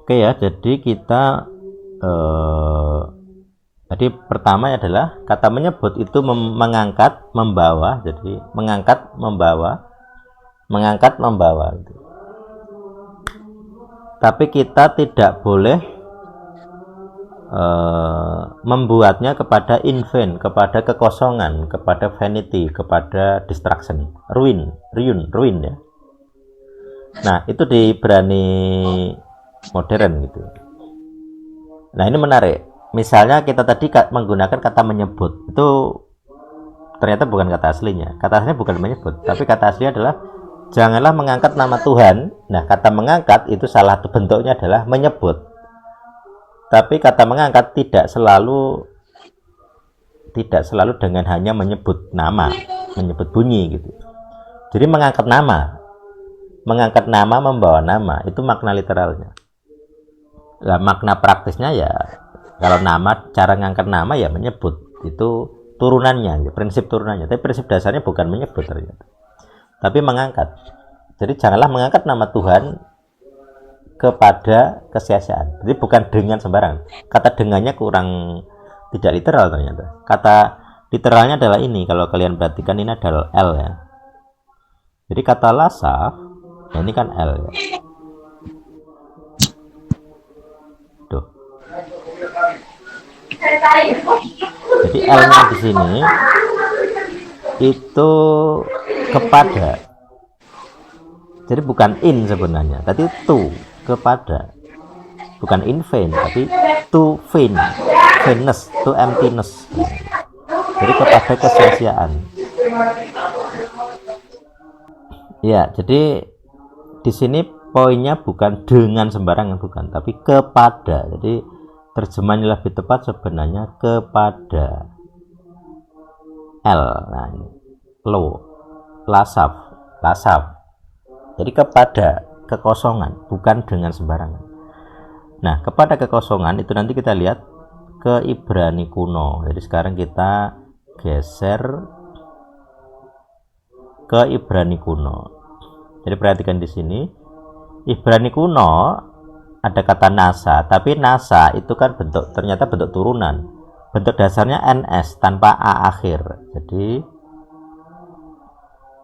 Oke ya, jadi kita jadi pertama adalah kata menyebut itu mengangkat, membawa. Jadi mengangkat, membawa, mengangkat, membawa. Tapi kita tidak boleh membuatnya kepada invain, kepada kekosongan, kepada vanity, kepada distraction, ruin ya. Nah, itu di Ibrani modern gitu. Nah, ini menarik. Misalnya kita tadi menggunakan kata menyebut, itu ternyata bukan kata aslinya. Kata aslinya bukan menyebut, tapi kata aslinya adalah janganlah mengangkat nama Tuhan. Nah, kata mengangkat itu salah satu bentuknya adalah menyebut. Tapi kata mengangkat tidak selalu dengan hanya menyebut nama, menyebut bunyi gitu. Jadi mengangkat nama, membawa nama, itu makna literalnya. Nah, makna praktisnya ya, kalau nama, cara ngangkat nama ya menyebut, itu turunannya, prinsip turunannya. Tapi prinsip dasarnya bukan menyebut ternyata, tapi mengangkat. Jadi janganlah mengangkat nama Tuhan kepada kesia-siaan. Jadi bukan dengan sembarangan. Kata dengannya kurang tidak literal ternyata. Kata literalnya adalah ini, kalau kalian perhatikan ini adalah L ya. Jadi kata lasaf, nah ini kan L ya. Tuh. Jadi L-nya di sini itu kepada. Jadi bukan in sebenarnya, tapi to, kepada. Bukan in vain, tapi to vain, vainness, to emptiness. Jadi kepada kesia-siaan. Ya, jadi di sini poinnya bukan dengan sembarangan, bukan, tapi kepada. Jadi terjemahannya lebih tepat sebenarnya kepada. L, nah ini lo, lasaf. Jadi kepada kekosongan, bukan dengan sembarangan. Nah, kepada kekosongan itu nanti kita lihat ke Ibrani kuno. Jadi sekarang kita geser ke Ibrani kuno. Jadi perhatikan di sini, Ibrani kuno ada kata nasa, tapi nasa itu kan ternyata bentuk turunan. Bentuk dasarnya ns tanpa a akhir.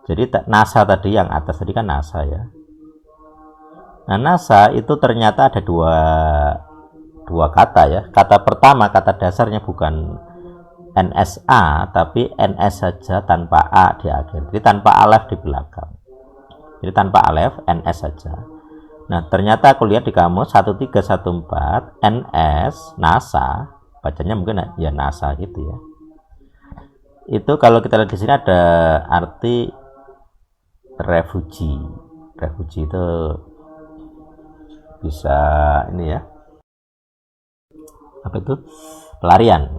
Jadi nasa tadi yang atas tadi kan nasa ya. Nah, nasa itu ternyata ada dua kata ya. Kata pertama, kata dasarnya bukan nsa tapi ns saja tanpa a di akhir. Jadi tanpa alef di belakang. Jadi tanpa alef, ns saja. Nah, ternyata aku lihat di kamus 1314 ns nasa, bacanya mungkin ya nasa gitu ya. Itu kalau kita lihat di sini ada arti refugee itu bisa ini ya, apa itu, pelarian.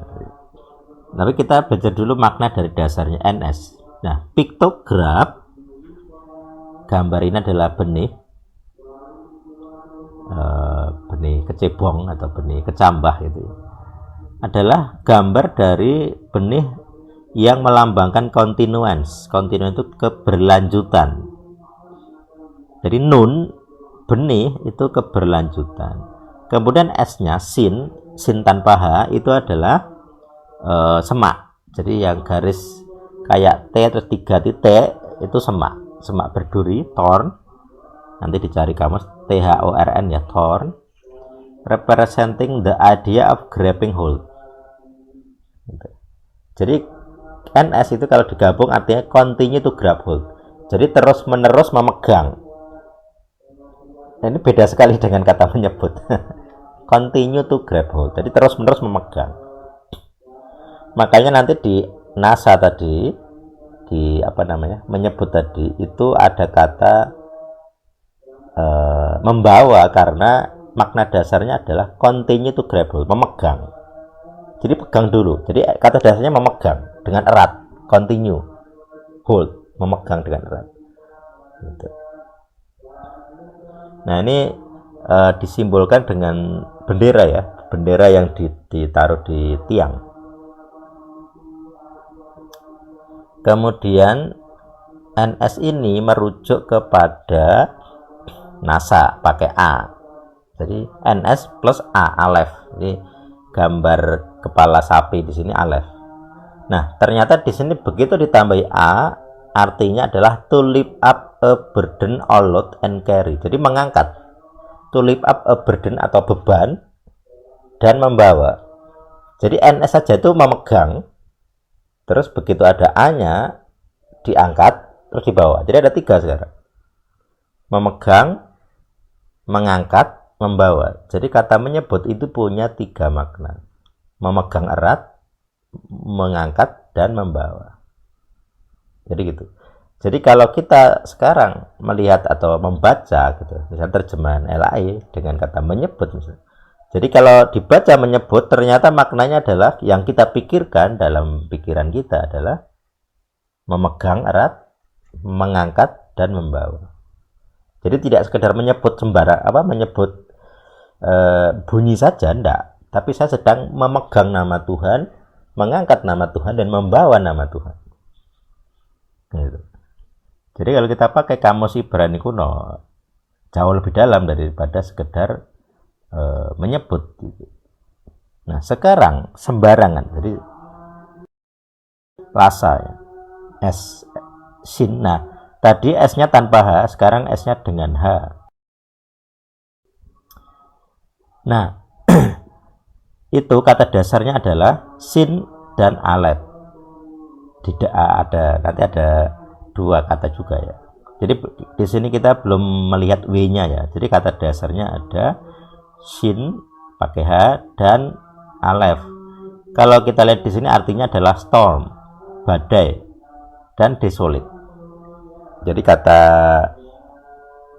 Tapi kita baca dulu makna dari dasarnya ns. Nah, piktograf, gambar ini adalah benih kecebong atau benih kecambah, itu adalah gambar dari benih yang melambangkan continuance. Continuance itu keberlanjutan. Jadi nun, benih itu keberlanjutan. Kemudian s-nya sin tanpa h itu adalah semak. Jadi yang garis kayak T terus 3 titik itu semak berduri, thorn. Nanti dicari kamus, thorn ya, thorn, representing the idea of grabbing hold. Jadi ns itu kalau digabung artinya continue to grab hold. Jadi terus menerus memegang. Nah, ini beda sekali dengan kata menyebut. Continue to grab hold. Jadi terus menerus memegang. Makanya nanti di nasa tadi, di menyebut tadi itu ada kata membawa, karena makna dasarnya adalah continue to grab hold, memegang. Jadi pegang dulu. Jadi kata dasarnya memegang dengan erat, continue, hold, memegang dengan erat. Gitu. Nah, ini disimbolkan dengan bendera ya, bendera yang ditaruh di tiang. Kemudian ns ini merujuk kepada nasa pakai a. Jadi NS plus A, Aleph. Jadi gambar kepala sapi di sini Aleph. Nah, ternyata di sini begitu ditambahi A, artinya adalah to lift up a burden or load and carry. Jadi mengangkat. To lift up a burden atau beban dan membawa. Jadi NS saja itu memegang. Terus begitu ada A-nya diangkat terus dibawa. Jadi ada 3 sekarang. Memegang, mengangkat, membawa. Jadi kata menyebut itu punya 3 makna. Memegang erat, mengangkat, dan membawa. Jadi gitu. Jadi kalau kita sekarang melihat atau membaca gitu, misalnya terjemahan LAI dengan kata menyebut misalnya. Jadi kalau dibaca menyebut, ternyata maknanya adalah yang kita pikirkan dalam pikiran kita adalah memegang erat, mengangkat, dan membawa. Jadi tidak sekedar menyebut sembarang menyebut bunyi saja, enggak. Tapi saya sedang memegang nama Tuhan, mengangkat nama Tuhan, dan membawa nama Tuhan. Gitu. Jadi kalau kita pakai kamus Ibrani kuno, jauh lebih dalam daripada sekedar menyebut. Gitu. Nah sekarang sembarangan, jadi lasa ya, S, sin. Nah tadi S-nya tanpa H, sekarang S-nya dengan H. Nah, itu kata dasarnya adalah sin dan aleph. Tidak ada, nanti ada 2 kata juga ya. Jadi di sini kita belum melihat W-nya ya. Jadi kata dasarnya ada sin pakai H dan aleph. Kalau kita lihat di sini artinya adalah storm, badai, dan desolate. Jadi kata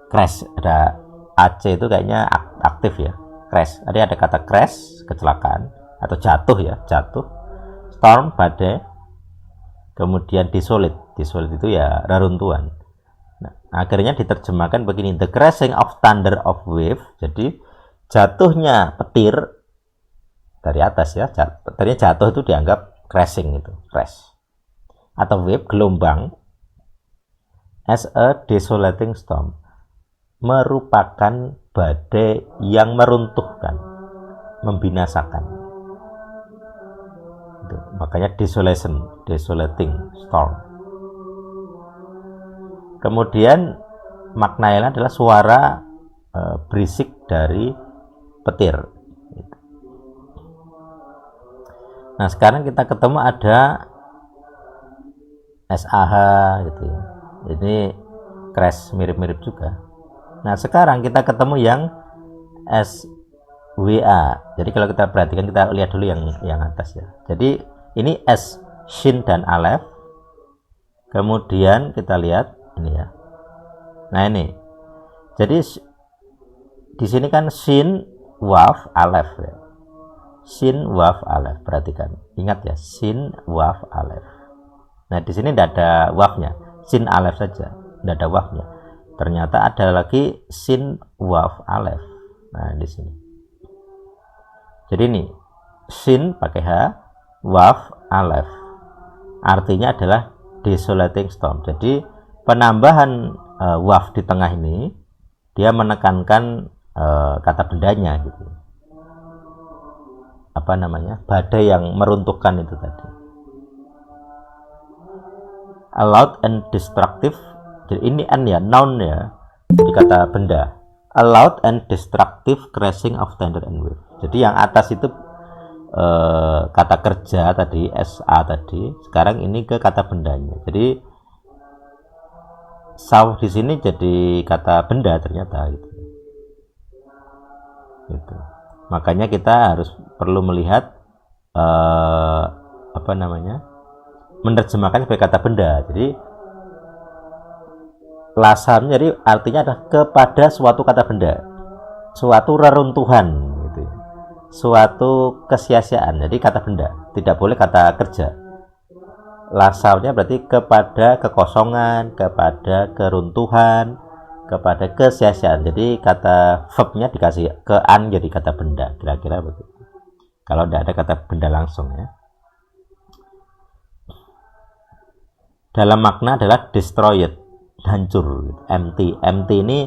crash, ada AC itu kayaknya aktif ya. Crash, tadi ada kata crash, kecelakaan atau jatuh ya, jatuh. Storm, badai. Kemudian desolate itu ya reruntuhan. Nah, akhirnya diterjemahkan begini, the crashing of thunder of wave. Jadi jatuhnya petir dari atas ya, ternyata jatuh itu dianggap crashing, itu crash. Atau wave, gelombang, as a desolating storm, merupakan badai yang meruntuhkan, membinasakan. Itu, makanya desolating storm. Kemudian maknanya adalah suara berisik dari petir. Nah sekarang kita ketemu ada SAH gitu ya. Ini crash mirip-mirip juga. Nah sekarang kita ketemu yang SWA. Jadi kalau kita perhatikan, kita lihat dulu yang atas ya. Jadi ini S, shin dan aleph. Kemudian kita lihat ini ya. Nah ini. Jadi di sini kan shin, waf, aleph ya. Shin, waf, aleph. Perhatikan. Ingat ya, shin, waf, aleph. Nah di sini tidak ada wafnya. Shin, aleph saja. Tidak ada wafnya. Ternyata ada lagi sin, waf, aleph. Nah di sini. Jadi ini sin pakai H, waf, aleph. Artinya adalah desolating storm. Jadi penambahan waf di tengah ini dia menekankan kata bendanya gitu. Apa namanya? Badai yang meruntuhkan itu tadi. A loud and destructive. Jadi ini n ya, noun ya. Jadi kata benda. A loud and destructive crashing of thunder and wave. Jadi yang atas itu kata kerja tadi, SA tadi. Sekarang ini ke kata bendanya. Jadi saw di sini jadi kata benda ternyata gitu. Gitu. Makanya kita harus perlu melihat apa namanya? Menerjemahkan sebagai kata benda. Jadi lasam jadi artinya adalah kepada suatu kata benda, suatu reruntuhan gitu, suatu kesia-siaan. Jadi kata benda, tidak boleh kata kerja. Lasamnya berarti kepada kekosongan, kepada keruntuhan, kepada kesia-siaan. Jadi kata verbnya dikasih ke an jadi kata benda, kira-kira begitu. Kalau tidak ada kata benda langsung ya. Dalam makna adalah destroyed, hancur, empty. Empty ini